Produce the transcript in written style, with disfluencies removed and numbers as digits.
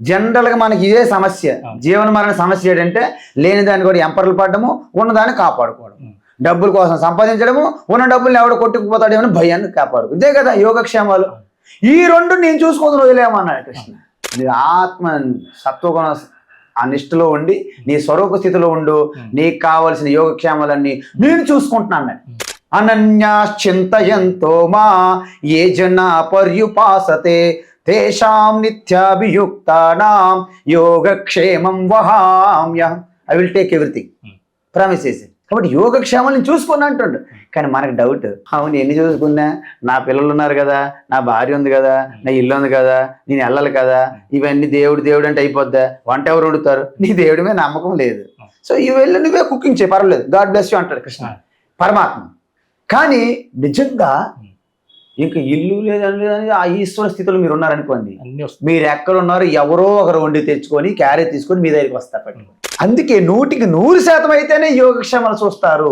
జనరల్గా మనకి ఇదే సమస్య. జీవన మరణ సమస్య ఏంటంటే లేని దాన్ని కూడా ఎంపర్లు పడడము, ఉన్నదాన్ని కాపాడుకోవడం, డబ్బుల కోసం సంపాదించడము, ఉన్న డబ్బుల్ని ఎవడో కొట్టుకుపోతాడేమో భయాన్ని కాపాడుకో. ఇదే కదా యోగక్షేమాలు. ఈ రెండు నేను చూసుకొని వదిలేమన్నాడు కృష్ణ. నీ ఆత్మ సత్వగుణ ఆ నిష్ఠలో ఉండి నీ స్వరూప స్థితిలో ఉండు, నీకు కావలసిన యోగక్షేమాలన్నీ నేను చూసుకుంటున్నాను. అనన్యాశ్చింతయంతో మా ఏ జనా పర్యుపాసతే తేషాం నిత్యాభియుక్తానాం యోగక్షేమం వహామ్యహం. I will take everything, promise చేసి. కాబట్టి యోగక్షేమాలను చూసుకుని అంటుండు. కానీ మనకు డౌట్, అవును ఎన్ని చూసుకున్నా, నా పిల్లలు ఉన్నారు కదా, నా భార్య ఉంది కదా, నా ఇల్లు ఉంది కదా, నేను వెళ్ళాలి కదా, ఇవన్నీ దేవుడు దేవుడు అంటే అయిపోద్దా, వంట ఎవరు వండుతారు, నీ దేవుడి మీద నమ్మకం లేదు. సో ఇవి వెళ్ళి నువ్వే కుకింగ్ చేయి, పర్వాలేదు, గాడ్ బ్లెస్ యూ అంటాడు కృష్ణ పరమాత్మ. కానీ నిజంగా ఇంకా ఇల్లు లేదని ఆ ఈశ్వర స్థితిలో మీరు ఉన్నారనుకోండి, మీరు ఎక్కడ ఉన్నారు ఎవరో ఒకరు వండి తెచ్చుకొని క్యారీ తీసుకొని మీ దగ్గరికి వస్తారు. అందుకే 100% అయితేనే యోగక్షేమాలు చూస్తారు.